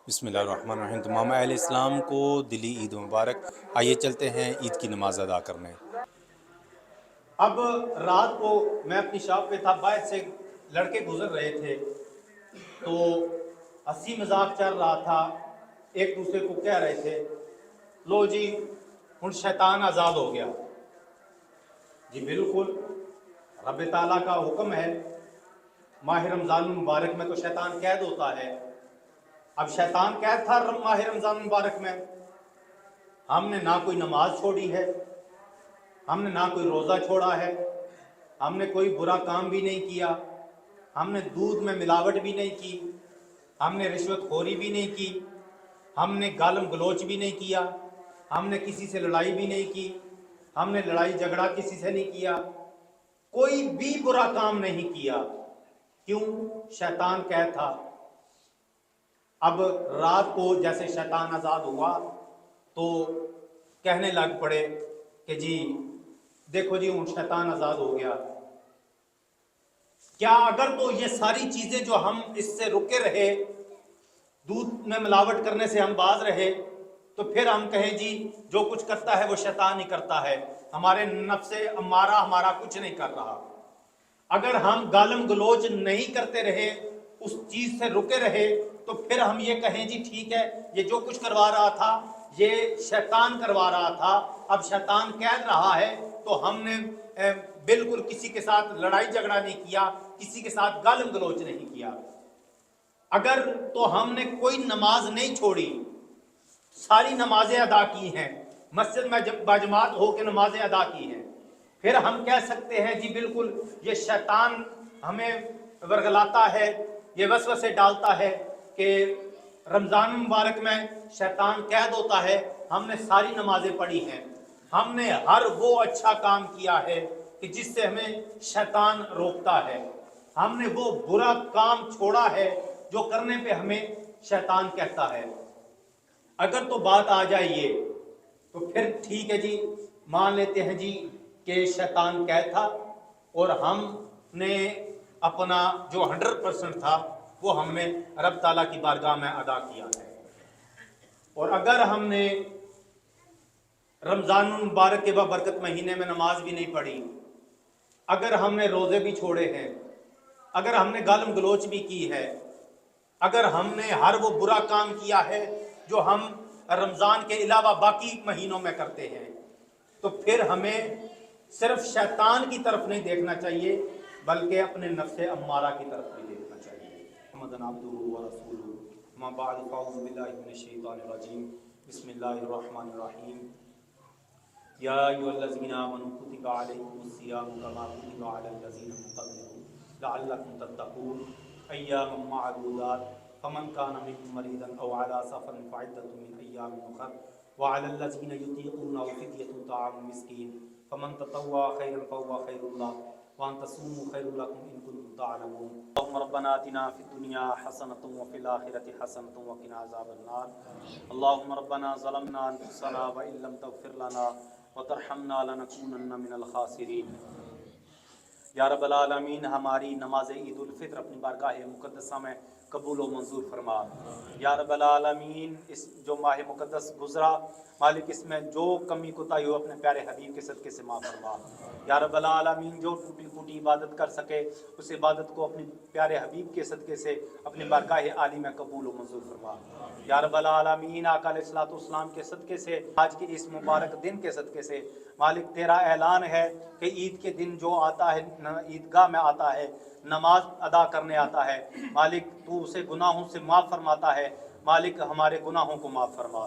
بسم اللہ الرحمن الرحیم۔ تمام اہل اسلام کو دلی عید مبارک۔ آئیے چلتے ہیں عید کی نماز ادا کرنے۔ اب رات کو میں اپنی شاپ پہ تھا، باہر سے لڑکے گزر رہے تھے تو ہنسی مذاق چل رہا تھا، ایک دوسرے کو کہہ رہے تھے لو جی ہن شیطان آزاد ہو گیا۔ جی بالکل، رب تعالیٰ کا حکم ہے، ماہ رمضان المبارک میں تو شیطان قید ہوتا ہے۔ اب شیطان قید تھا ماہ رمضان المبارک میں، ہم نے نہ کوئی نماز چھوڑی ہے، ہم نے نہ کوئی روزہ چھوڑا ہے، ہم نے کوئی برا کام بھی نہیں کیا، ہم نے دودھ میں ملاوٹ بھی نہیں کی، ہم نے رشوت خوری بھی نہیں کی، ہم نے گالم گلوچ بھی نہیں کیا، ہم نے کسی سے لڑائی بھی نہیں کی، ہم نے لڑائی جھگڑا کسی سے نہیں کیا، کوئی بھی برا کام نہیں کیا۔ کیوں؟ شیطان قید تھا۔ اب رات کو جیسے شیطان آزاد ہوا تو کہنے لگ پڑے کہ جی دیکھو جی ہوں شیطان آزاد ہو گیا۔ کیا اگر تو یہ ساری چیزیں جو ہم اس سے رکے رہے، دودھ میں ملاوٹ کرنے سے ہم باز رہے، تو پھر ہم کہیں جی جو کچھ کرتا ہے وہ شیطان ہی کرتا ہے، ہمارے نفس امارہ ہمارا کچھ نہیں کر رہا۔ اگر ہم گالم گلوچ نہیں کرتے رہے، اس چیز سے رکے رہے، تو پھر ہم یہ کہیں جی ٹھیک ہے یہ جو کچھ کروا رہا تھا یہ شیطان کروا رہا تھا، اب شیطان کہہ رہا ہے تو ہم نے بالکل کسی کے ساتھ لڑائی جھگڑا نہیں کیا، کسی کے ساتھ گالم گلوچ نہیں کیا۔ اگر تو ہم نے کوئی نماز نہیں چھوڑی، ساری نمازیں ادا کی ہیں، مسجد میں باجماعت ہو کے نمازیں ادا کی ہیں، پھر ہم کہہ سکتے ہیں جی بالکل یہ شیطان ہمیں ورگلاتا ہے، یہ وسوسے ڈالتا ہے کہ رمضان مبارک میں شیطان قید ہوتا ہے، ہم نے ساری نمازیں پڑھی ہیں، ہم نے ہر وہ اچھا کام کیا ہے کہ جس سے ہمیں شیطان روکتا ہے، ہم نے وہ برا کام چھوڑا ہے جو کرنے پہ ہمیں شیطان کہتا ہے۔ اگر تو بات آ جائے یہ تو پھر ٹھیک ہے جی، مان لیتے ہیں جی کہ شیطان قید تھا اور ہم نے اپنا جو 100% تھا وہ ہم نے رب تعالیٰ کی بارگاہ میں ادا کیا ہے۔ اور اگر ہم نے رمضان المبارک کے بابرکت مہینے میں نماز بھی نہیں پڑھی، اگر ہم نے روزے بھی چھوڑے ہیں، اگر ہم نے گالم گلوچ بھی کی ہے، اگر ہم نے ہر وہ برا کام کیا ہے جو ہم رمضان کے علاوہ باقی مہینوں میں کرتے ہیں، تو پھر ہمیں صرف شیطان کی طرف نہیں دیکھنا چاہیے بلکہ اپنے نفس امارہ کی طرف بھی دیکھنا چاہیے۔ محمد عبدہ ورسولہ، اما بعد فاعوذ باللہ من الشیطان الرجیم، بسم اللہ الرحمن الرحیم۔ یا ایھا الذین آمنوا کتب علیکم الصیام کما کتب علی الذین من قبلکم لعلکم تتقون ایاما معدودات فمن کان منکم مریضا او علی سفر فعدۃ من ایام اخر وعلی الذین یطیقونہ فدیۃ طعام مسکین فمن تطوع خیرا فهو خیر لہ وان تصوموا خیر لکم ان کنتم تعلمون۔ اللهم ربنا آتنا في الدنيا حسنة وفي الآخرة حسنة وقنا عذاب النار۔ اللهم ربنا ظلمنا أنفسنا وإن لم تغفر لنا وترحمنا لنكونن من الخاسرین۔ یا رب العالمین، ہماری نماز عید الفطر اپنی بارگاہ مقدسہ میں قبول و منظور فرما۔ یا رب العالمین، اس جو ماہ مقدس گزرا مالک، اس میں جو کمی کوتاہی ہو اپنے پیارے حبیب کے صدقے سے معاف فرما۔ یا رب العالمین، جو ٹوٹی پھوٹی عبادت کر سکے اس عبادت کو اپنے پیارے حبیب کے صدقے سے اپنی بارگاہ عالی میں قبول و منظور فرما۔ یا رب العالمین، آقا علیہ الصلوۃ والسلام کے صدقے سے، آج کے اس مبارک دن کے صدقے سے مالک تیرا اعلان ہے کہ عید کے دن جو آتا ہے عیدگاہ میں آتا ہے، نماز ادا کرنے آتا ہے، مالک تو اسے گناہوں سے معاف فرماتا ہے، مالک ہمارے گناہوں کو معاف فرما۔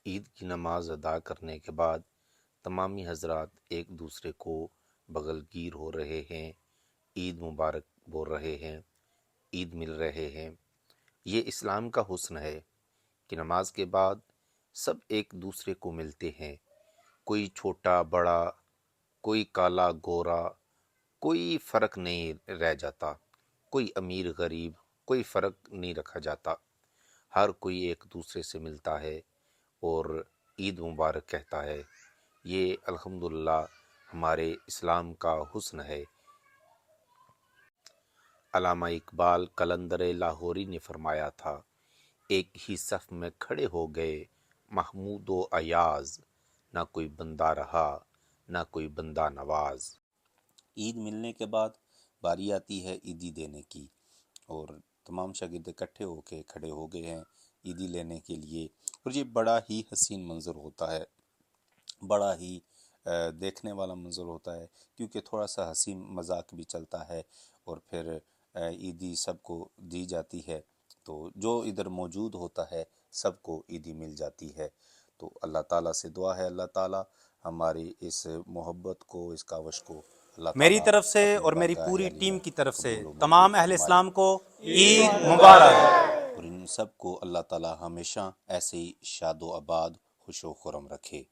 عید کی نماز ادا کرنے کے بعد تمامی حضرات ایک دوسرے کو بغل گیر ہو رہے ہیں، عید مبارک بول رہے ہیں، عید مل رہے ہیں۔ یہ اسلام کا حسن ہے کہ نماز کے بعد سب ایک دوسرے کو ملتے ہیں، کوئی چھوٹا بڑا، کوئی کالا گورا، کوئی فرق نہیں رہ جاتا، کوئی امیر غریب، کوئی فرق نہیں رکھا جاتا، ہر کوئی ایک دوسرے سے ملتا ہے اور عید مبارک کہتا ہے۔ یہ الحمدللہ ہمارے اسلام کا حسن ہے۔ علامہ اقبال قلندر لاہوری نے فرمایا تھا، ایک ہی صف میں کھڑے ہو گئے محمود و ایاز، نہ کوئی بندہ رہا نہ کوئی بندہ نواز۔ عید ملنے کے بعد باری آتی ہے عیدی دینے کی، اور تمام شاگرد اکٹھے ہو کے کھڑے ہو گئے ہیں عیدی لینے کے لیے، اور یہ بڑا ہی حسین منظر ہوتا ہے، بڑا ہی دیکھنے والا منظر ہوتا ہے، کیونکہ تھوڑا سا ہنسی مذاق بھی چلتا ہے، اور پھر عیدی سب کو دی جاتی ہے، تو جو ادھر موجود ہوتا ہے سب کو عیدی مل جاتی ہے۔ تو اللہ تعالیٰ سے دعا ہے، اللہ تعالیٰ ہماری اس محبت کو، اس کاوش کو اللہ میری تعالیٰ طرف سے اپنی اور میری بارگاہ پوری عالی ٹیم میں کی طرف سے قبول و منظور تمام اہل فرمائے، اسلام کو عید مبارک۔ اور ان سب کو اللہ تعالیٰ ہمیشہ ایسے ہی شاد و آباد، خوش و خرم رکھے۔